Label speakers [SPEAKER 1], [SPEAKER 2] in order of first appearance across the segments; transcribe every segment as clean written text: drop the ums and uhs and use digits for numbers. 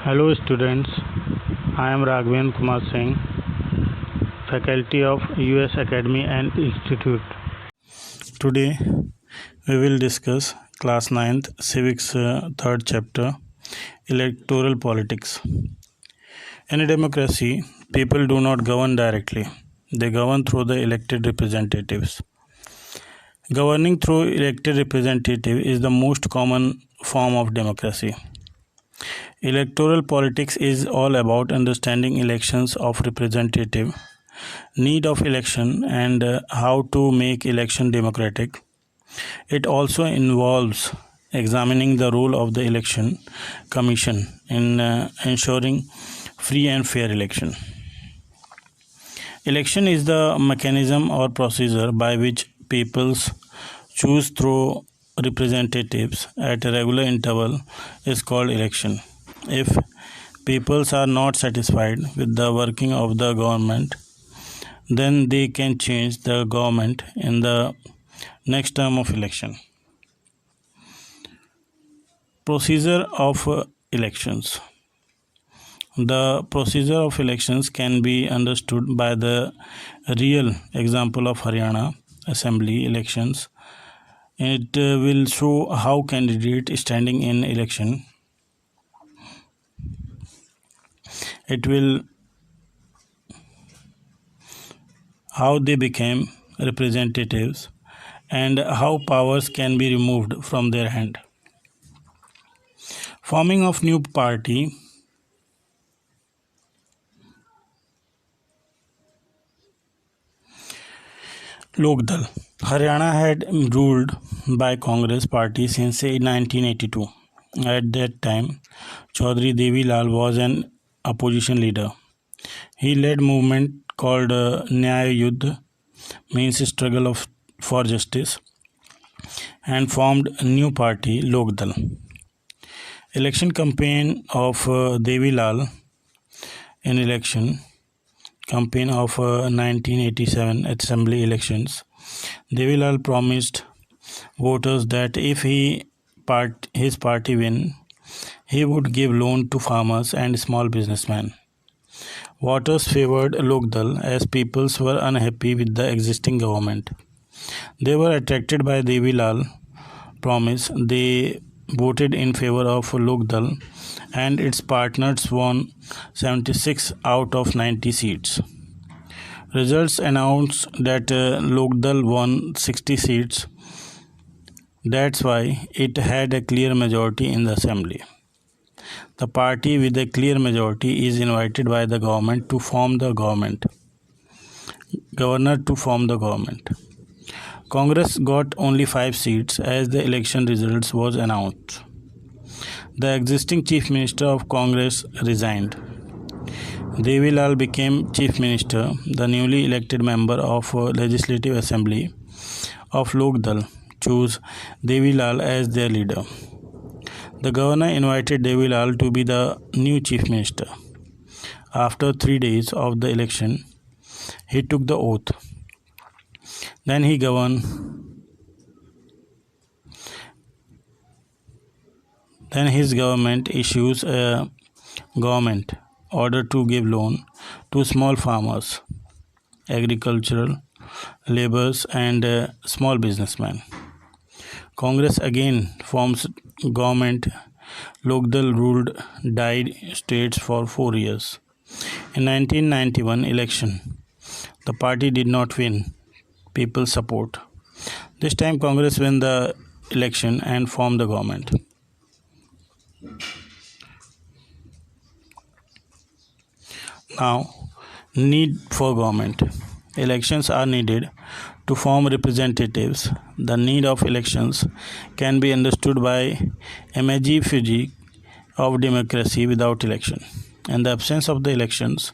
[SPEAKER 1] Hello students, I am Raghavendra Kumar Singh, faculty of US Academy and Institute. Today we will discuss class 9th civics 3rd chapter electoral politics. In a democracy, people do not govern directly. They govern through the elected representatives. Governing through elected representative is the most common form of democracy. Electoral politics is all about understanding elections of representative, need of election, and how to make election democratic. It also involves examining the role of the election commission in ensuring free and fair election. Election is the mechanism or procedure by which peoples choose through representatives at a regular interval is called election. If peoples are not satisfied with the working of the government, then they can change the government in the next term of election. Procedure of elections. The procedure of elections can be understood by the real example of Haryana Assembly elections. It will show how candidates standing in election. It will how they became representatives and how powers can be removed from their hand. Forming of new party. Lok Dal. Haryana had ruled by Congress party since 1982. At that time, Chaudhry Devi Lal was an opposition leader. He led movement called Nyaya Yudh, means struggle for justice, and formed a new party, Lok Dal. Election campaign of Devi Lal in election campaign of 1987 assembly elections. Devi Lal promised voters that if his party win, he would give loan to farmers and small businessmen. Voters favored Lok Dal as peoples were unhappy with the existing government. They were attracted by Devi Lal promise. They voted in favor of Lok Dal and its partners won 76 out of 90 seats. Results announced that Lok Dal won 60 seats. That's why it had a clear majority in the assembly. The party with a clear majority is invited by the government to form the government. Governor to form the government. Congress got only 5 seats as the election results was announced. The existing chief minister of Congress resigned. Devi Lal became chief minister. The newly elected member of Legislative Assembly of Lok Dal chose Devi Lal as their leader. The governor invited Devi Lal to be the new chief minister. After 3 days of the election, he took the oath. Then he governed. Then his government issues a government order to give loan to small farmers, agricultural laborers and small businessmen. Congress again forms government. Lok Dal ruled died states for 4 years. In 1991 election, the party did not win people's support. This time Congress won the election and formed the government. Now, need for government. Elections are needed to form representatives. The need of elections can be understood by imagery physics of democracy without election. In the absence of the elections,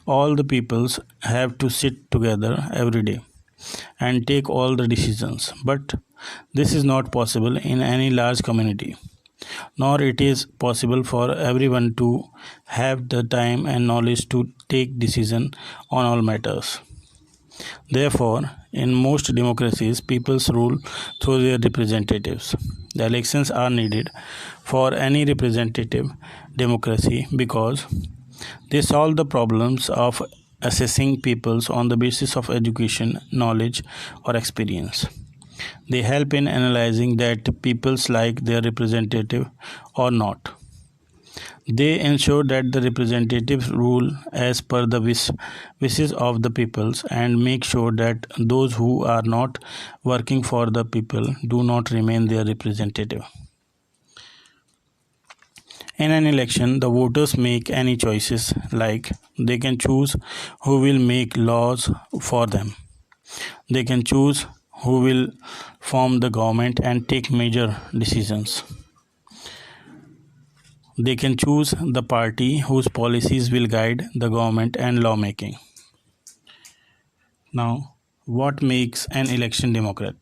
[SPEAKER 1] all the peoples have to sit together every day and take all the decisions. But this is not possible in any large community, nor it is possible for everyone to have the time and knowledge to take decision on all matters. Therefore, In most democracies, peoples rule through their representatives. The elections are needed for any representative democracy because they solve the problems of assessing peoples on the basis of education, knowledge, or experience. They help in analyzing that peoples like their representative or not. They ensure that the representatives rule as per the wishes of the peoples and make sure that those who are not working for the people do not remain their representative. In an election, the voters make any choices like they can choose who will make laws for them. They can choose who will form the government and take major decisions. They can choose the party whose policies will guide the government and lawmaking. Now, what makes an election democratic?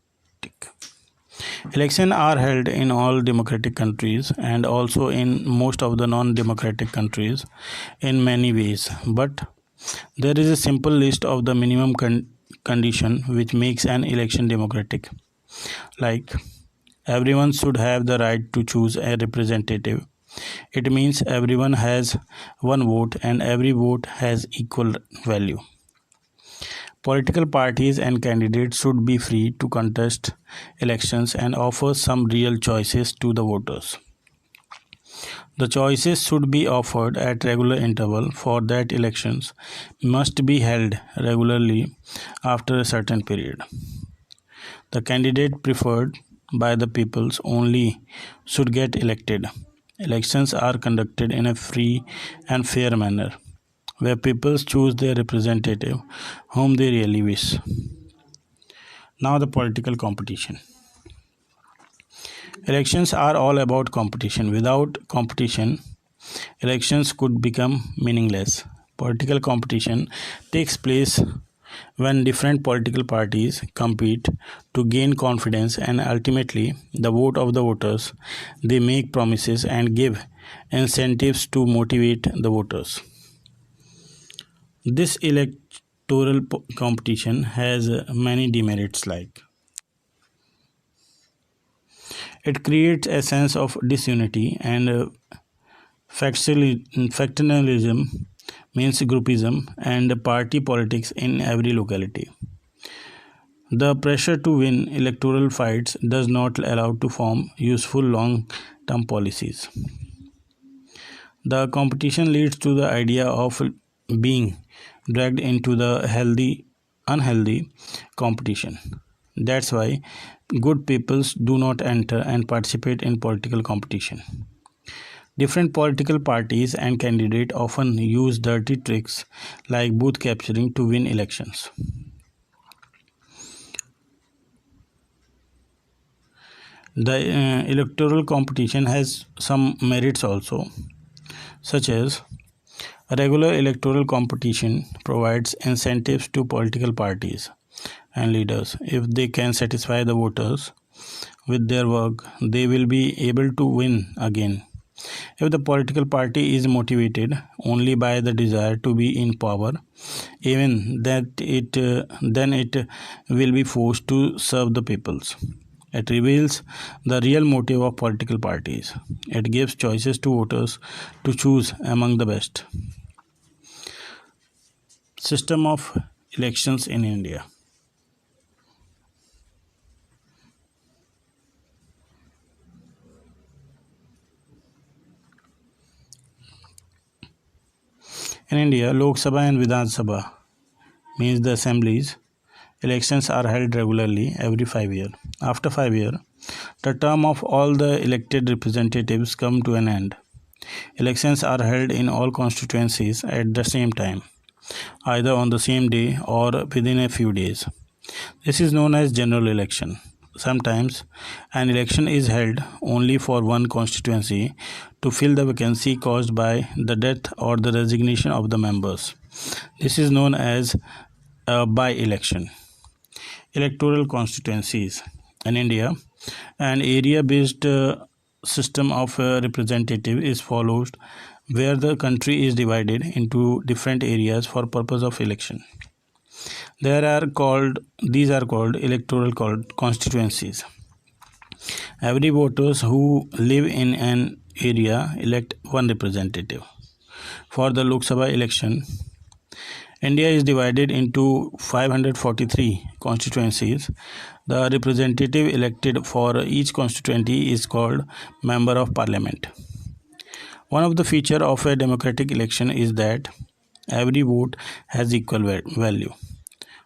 [SPEAKER 1] Elections are held in all democratic countries and also in most of the non-democratic countries in many ways. But there is a simple list of the minimum condition which makes an election democratic. Like everyone should have the right to choose a representative. It means everyone has one vote and every vote has equal value. Political parties and candidates should be free to contest elections and offer some real choices to the voters. The choices should be offered at regular interval for that elections must be held regularly after a certain period. The candidate preferred by the peoples only should get elected. Elections are conducted in a free and fair manner, where peoples choose their representative whom they really wish. Now, the political competition. Elections are all about competition. Without competition, elections could become meaningless. Political competition takes place when different political parties compete to gain confidence and ultimately the vote of the voters. They make promises and give incentives to motivate the voters. This electoral competition has many demerits like it creates a sense of disunity and factionalism means groupism and party politics in every locality. The pressure to win electoral fights does not allow to form useful long-term policies. The competition leads to the idea of being dragged into the unhealthy competition. That's why good peoples do not enter and participate in political competition. Different political parties and candidates often use dirty tricks like booth capturing to win elections. The electoral competition has some merits also, such as regular electoral competition provides incentives to political parties and leaders. If they can satisfy the voters with their work, they will be able to win again. If the political party is motivated only by the desire to be in power, even that then it will be forced to serve the peoples. It reveals the real motive of political parties. It gives choices to voters to choose among the best. System of elections in India. In India, Lok Sabha and Vidhan Sabha means the assemblies. Elections are held regularly every 5 years. After 5 years, the term of all the elected representatives come to an end. Elections are held in all constituencies at the same time, either on the same day or within a few days. This is known as general election. Sometimes an election is held only for one constituency to fill the vacancy caused by the death or the resignation of the members. This is known as a by-election. Electoral constituencies. In India, an area-based system of representative is followed where the country is divided into different areas for purpose of election. These are called electoral constituencies. Every voters who live in an area elect one representative. For the Lok Sabha election, India is divided into 543 constituencies. The representative elected for each constituency is called Member of Parliament. One of the features of a democratic election is that every vote has equal value.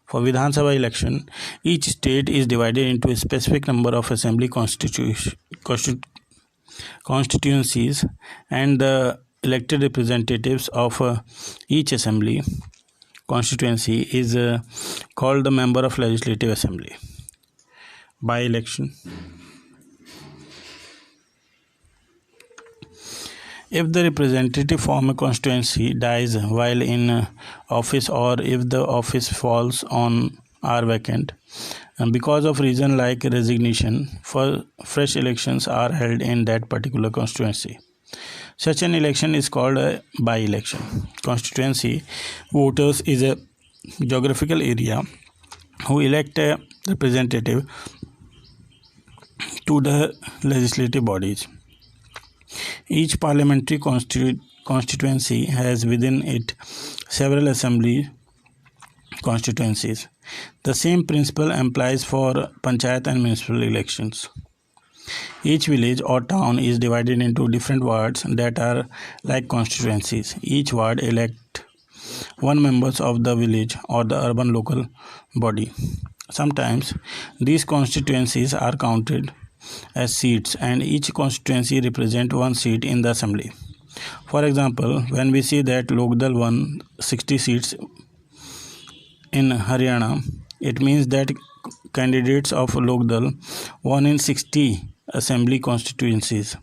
[SPEAKER 1] For Vidhan Sabha election, each state is divided into a specific number of assembly constituencies, and the elected representatives of each assembly constituency is called the member of legislative assembly. By election, if the representative from a constituency dies while in office, or if the office falls on are vacant, and because of reason like resignation, for fresh elections are held in that particular constituency. Such an election is called a by-election. Constituency voters is a geographical area who elect a representative to the legislative bodies. Each parliamentary constituency has within it several assembly constituencies. The same principle applies for panchayat and municipal elections. Each village or town is divided into different wards that are like constituencies. Each ward elect one members of the village or the urban local body. Sometimes these constituencies are counted as seats, and each constituency represents one seat in the assembly. For example, when we see that Lokdal won 60 seats in Haryana, it means that candidates of Lokdal won in 60 assembly constituencies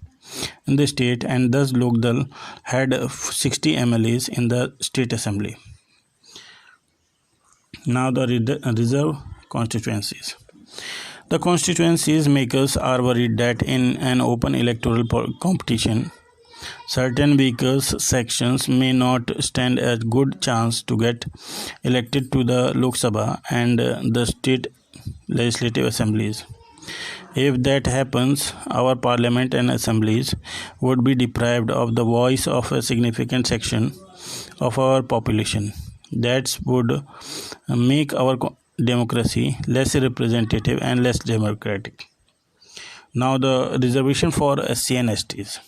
[SPEAKER 1] in the state, and thus Lokdal had 60 MLAs in the state assembly. Now the reserve constituencies. The constituencies makers are worried that in an open electoral competition, certain weaker sections may not stand a good chance to get elected to the Lok Sabha and the state legislative assemblies. If that happens, our parliament and assemblies would be deprived of the voice of a significant section of our population. That would make our democracy less representative and less democratic. Now the reservation for SC and STs.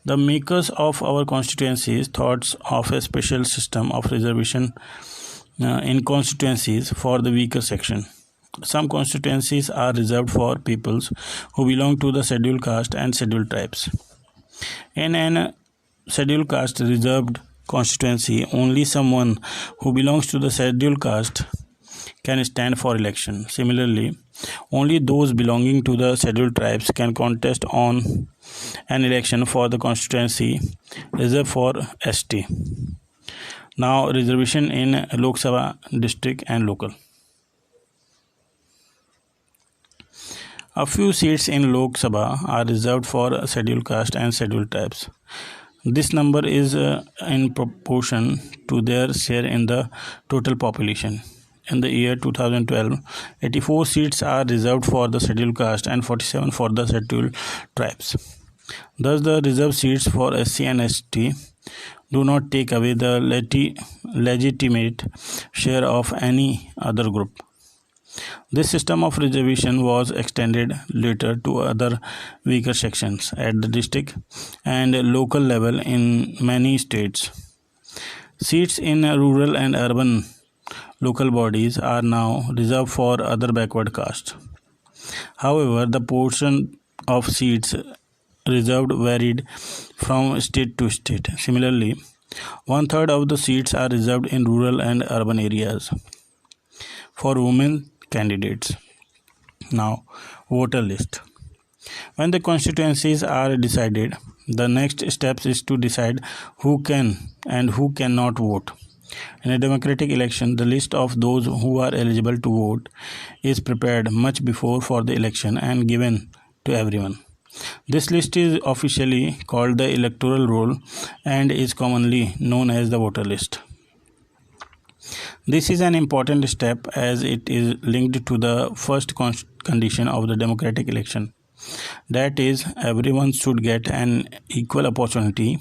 [SPEAKER 1] The makers of our constituencies thought of a special system of reservation in constituencies for the weaker section. Some constituencies are reserved for peoples who belong to the scheduled caste and scheduled tribes. In an scheduled caste reserved constituency, only someone who belongs to the scheduled caste can stand for election. Similarly, only those belonging to the scheduled tribes can contest on an election for the constituency reserved for ST. Now, reservation in Lok Sabha district and local. A few seats in Lok Sabha are reserved for scheduled caste and scheduled tribes. This number is in proportion to their share in the total population. In the year 2012, 84 seats are reserved for the scheduled caste and 47 for the scheduled tribes. Thus, the reserved seats for SC and ST do not take away the legitimate share of any other group. This system of reservation was extended later to other weaker sections at the district and local level in many states. Seats in rural and urban local bodies are now reserved for other backward castes. However, the portion of seats reserved varied from state to state. Similarly, 1/3 of the seats are reserved in rural and urban areas for women candidates. Now, voter list. When the constituencies are decided, the next step is to decide who can and who cannot vote. In a democratic election, the list of those who are eligible to vote is prepared much before for the election and given to everyone. This list is officially called the electoral roll and is commonly known as the voter list. This is an important step as it is linked to the first condition of the democratic election. That is, everyone should get an equal opportunity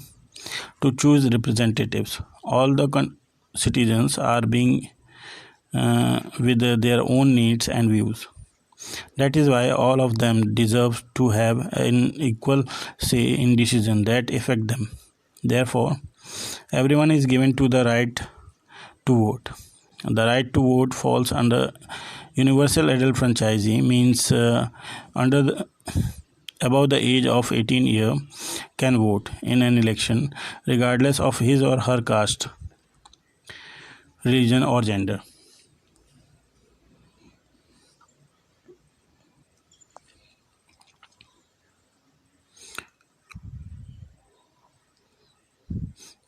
[SPEAKER 1] to choose representatives. All the citizens are being with their own needs and views. That is why all of them deserve to have an equal say in decisions that affect them. Therefore, everyone is given to the right to vote. The right to vote falls under universal adult franchise, means under the, above the age of 18 year can vote in an election regardless of his or her caste, religion or gender.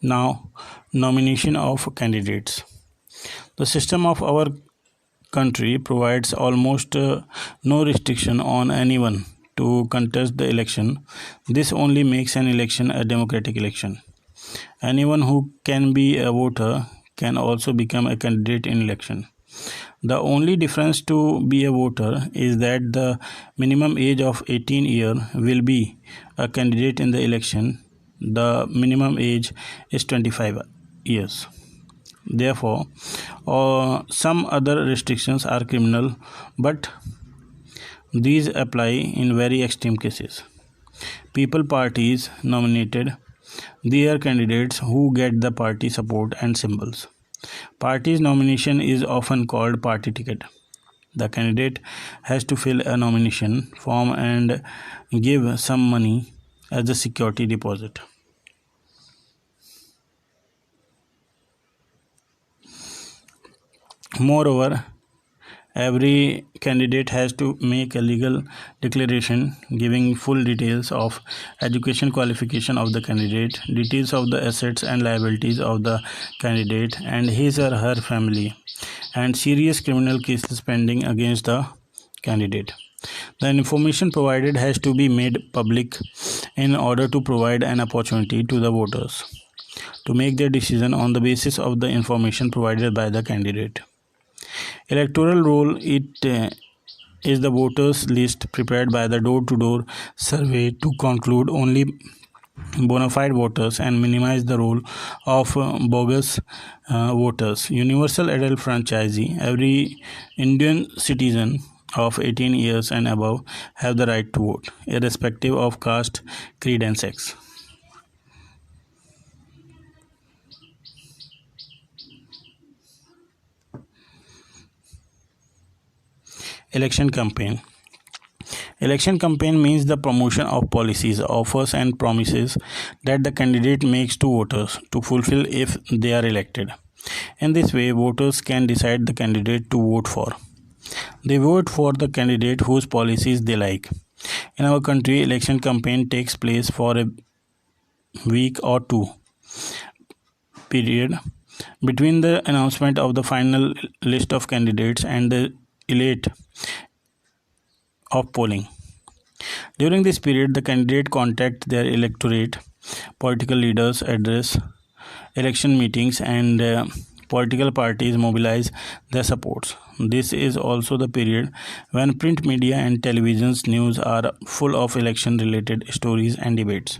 [SPEAKER 1] Now, nomination of candidates. The system of our country provides almost no restriction on anyone to contest the election. This only makes an election a democratic election. Anyone who can be a voter can also become a candidate in election. The only difference to be a voter is that the minimum age of 18 year will be a candidate in the election. The minimum age is 25 years. Therefore, some other restrictions are criminal, but these apply in very extreme cases. People parties nominated their candidates who get the party support and symbols. Party's nomination is often called party ticket. The candidate has to fill a nomination form and give some money as a security deposit. Moreover, every candidate has to make a legal declaration giving full details of education qualification of the candidate, details of the assets and liabilities of the candidate and his or her family, and serious criminal cases pending against the candidate. The information provided has to be made public in order to provide an opportunity to the voters to make their decision on the basis of the information provided by the candidate. Electoral roll is the voters list prepared by the door-to-door survey to conclude only bona fide voters and minimize the role of bogus voters. Universal adult franchise. Every Indian citizen of 18 years and above have the right to vote, irrespective of caste, creed and sex. Election campaign. Election campaign means the promotion of policies, offers and promises that the candidate makes to voters to fulfill if they are elected. In this way, voters can decide the candidate to vote for. They vote for the candidate whose policies they like. In our country, election campaign takes place for a week or two period between the announcement of the final list of candidates and the elate of polling. During this period, the candidate contact their electorate, political leaders address election meetings, and political parties mobilize their supports. This is also the period when print media and television's news are full of election-related stories and debates.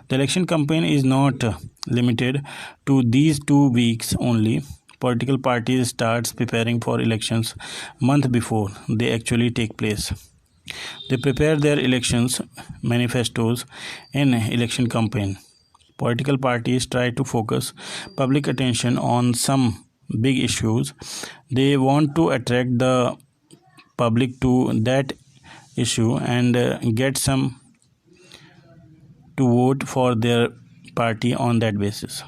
[SPEAKER 1] The election campaign is not limited to these 2 weeks only. Political parties starts preparing for elections month before they actually take place. They prepare their elections manifestos in election campaign. Political parties try to focus public attention on some big issues. They want to attract the public to that issue and get some to vote for their party on that basis.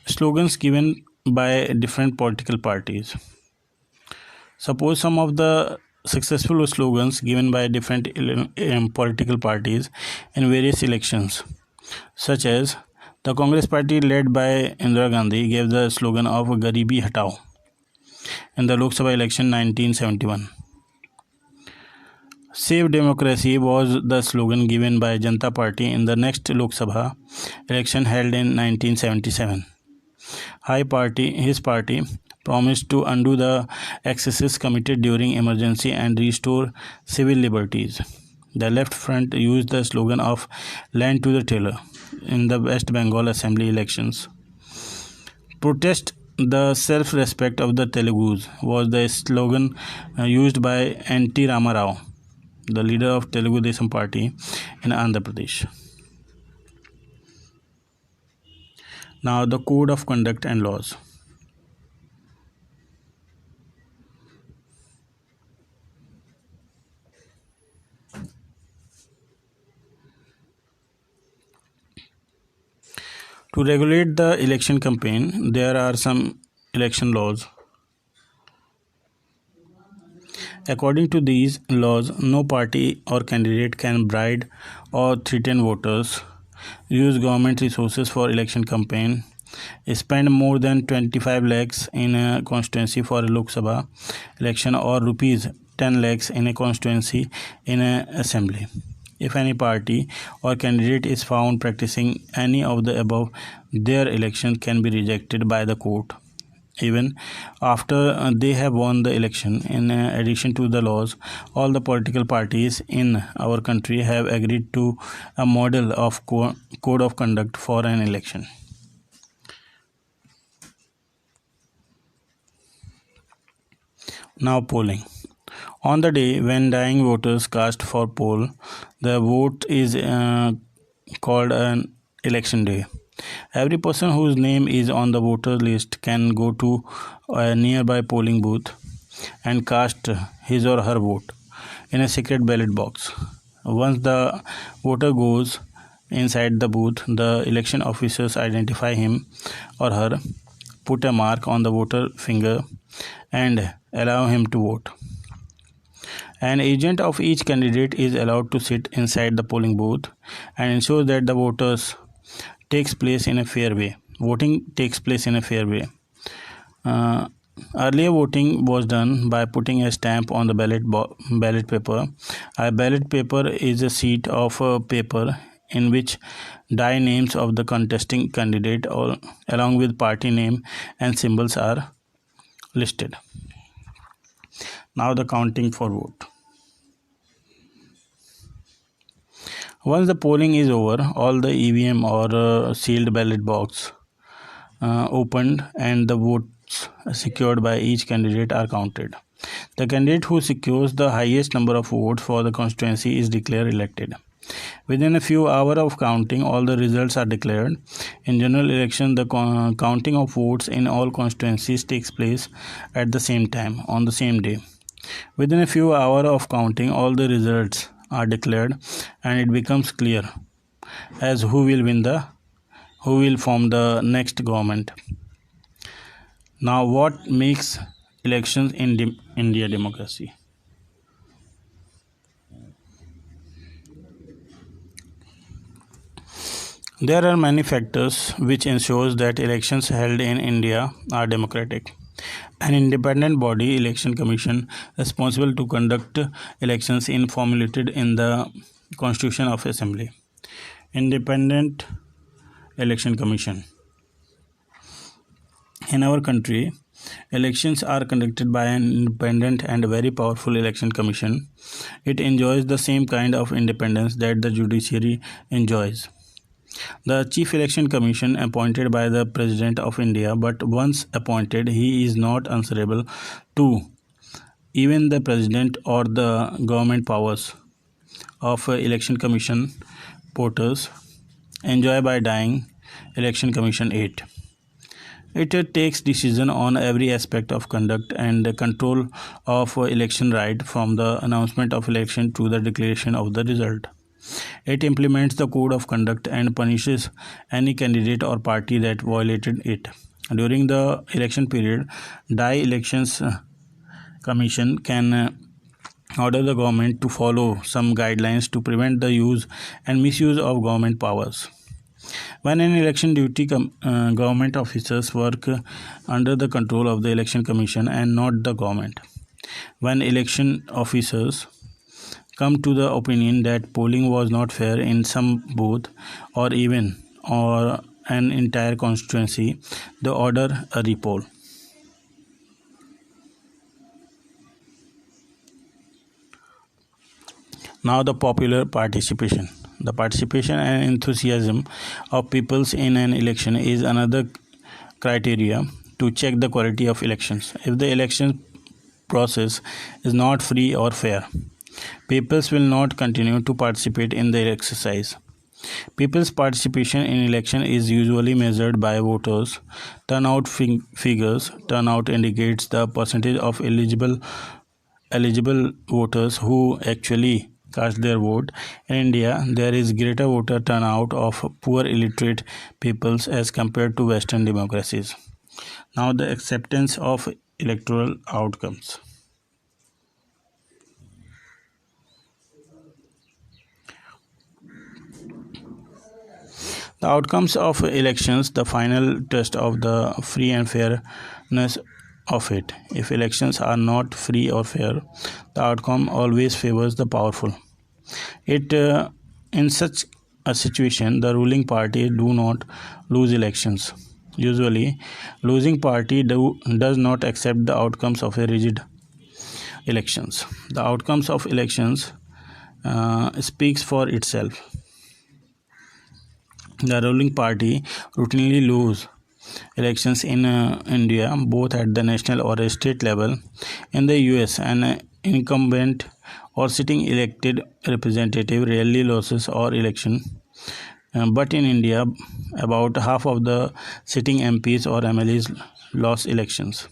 [SPEAKER 1] Slogans given by different political parties. Suppose some of the successful slogans given by different political parties in various elections, such as the Congress party led by Indira Gandhi gave the slogan of Garibi Hatao in the Lok Sabha election 1971. Save Democracy was the slogan given by Janata Party in the next Lok Sabha election held in 1977. His party promised to undo the excesses committed during emergency and restore civil liberties. The left front used the slogan of "Land to the Tailor" in the West Bengal Assembly elections. Protest the self-respect of the Telugus was the slogan used by N.T. Rama Rao, the leader of Telugu Desam Party in Andhra Pradesh. Now the Code of Conduct and Laws. To regulate the election campaign, there are some election laws. According to these laws, no party or candidate can bribe or threaten voters, use government resources for election campaign, spend more than 25 lakhs in a constituency for a Lok Sabha election, or rupees 10 lakhs in a constituency in an assembly. If any party or candidate is found practicing any of the above, their election can be rejected by the court, even after they have won the election. In addition to the laws, all the political parties in our country have agreed to a model of code of conduct for an election. Now polling. On the day when dying voters cast for poll, the vote is called an election day. Every person whose name is on the voter list can go to a nearby polling booth and cast his or her vote in a secret ballot box. Once the voter goes inside the booth, the election officers identify him or her, put a mark on the voter finger, and allow him to vote. An agent of each candidate is allowed to sit inside the polling booth and ensure that the voting takes place in a fair way. Earlier voting was done by putting a stamp on the ballot paper. A ballot paper is a sheet of paper in which die names of the contesting candidate along with party name and symbols are listed. Now the counting for vote. Once the polling is over, all the EVM or sealed ballot box opened and the votes secured by each candidate are counted. The candidate who secures the highest number of votes for the constituency is declared elected. Within a few hours of counting, all the results are declared. In general election, the counting of votes in all constituencies takes place at the same time, on the same day. Within a few hours of counting, all the results are declared and it becomes clear as who will form the next government. Now, what makes elections in India democracy? There are many factors which ensures that elections held in India are democratic. An independent body, Election Commission, responsible to conduct elections is formulated in the Constitution of Assembly. Independent Election Commission. In our country, elections are conducted by an independent and very powerful election commission. It enjoys the same kind of independence that the judiciary enjoys. The Chief Election Commission appointed by the President of India, but once appointed, he is not answerable to even the President or the government powers of Election Commission porters enjoy by dying Election Commission 8. It takes decision on every aspect of conduct and control of election right from the announcement of election to the declaration of the result. It implements the code of conduct and punishes any candidate or party that violated it. During the election period, the Elections Commission can order the government to follow some guidelines to prevent the use and misuse of government powers. When in election duty, government officers work under the control of the Election Commission and not the government. When election officers come to the opinion that polling was not fair in some booth or even or an entire constituency, they order a repoll. Now the popular participation. The participation and enthusiasm of peoples in an election is another criteria to check the quality of elections. If the election process is not free or fair, peoples will not continue to participate in the exercise. People's participation in election is usually measured by voters. Turnout figures. Turnout indicates the percentage of eligible voters who actually cast their vote. In India, there is greater voter turnout of poor illiterate peoples as compared to Western democracies. Now, the acceptance of electoral outcomes. The outcomes of elections, the final test of the free and fairness of it. If elections are not free or fair, the outcome always favors the powerful. In such a situation, the ruling party do not lose elections. Usually, losing party does not accept the outcomes of a rigid elections. The outcomes of elections speaks for itself. The ruling party routinely lose elections in India, both at the national or state level. In the US, an incumbent or sitting elected representative rarely loses or election. But in India, about half of the sitting MPs or MLAs lost elections.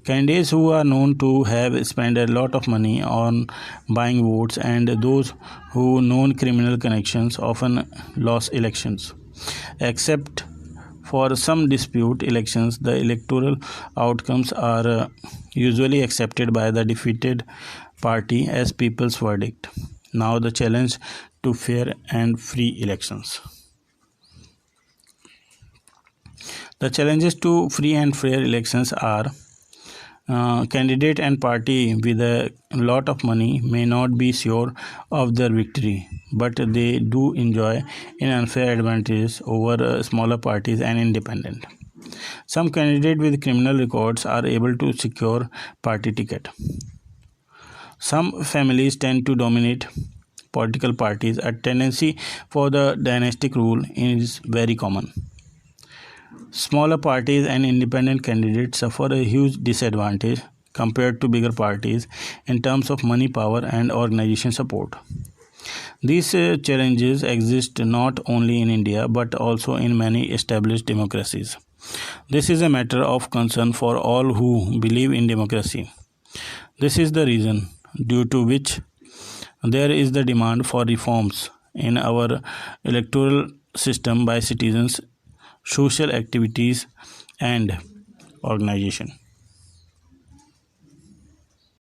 [SPEAKER 1] Candidates who are known to have spent a lot of money on buying votes and those who known criminal connections often lost elections. Except for some dispute elections, the electoral outcomes are usually accepted by the defeated party as people's verdict. Now the challenge to fair and free elections. The challenges to free and fair elections are candidate and party with a lot of money may not be sure of their victory, but they do enjoy an unfair advantage over smaller parties and independent. Some candidates with criminal records are able to secure party ticket. Some families tend to dominate political parties. A tendency for the dynastic rule is very common. Smaller parties and independent candidates suffer a huge disadvantage compared to bigger parties in terms of money, power, and organization support. These challenges exist not only in India but also in many established democracies. This is a matter of concern for all who believe in democracy. This is the reason due to which there is the demand for reforms in our electoral system by citizens, social activities, and organization.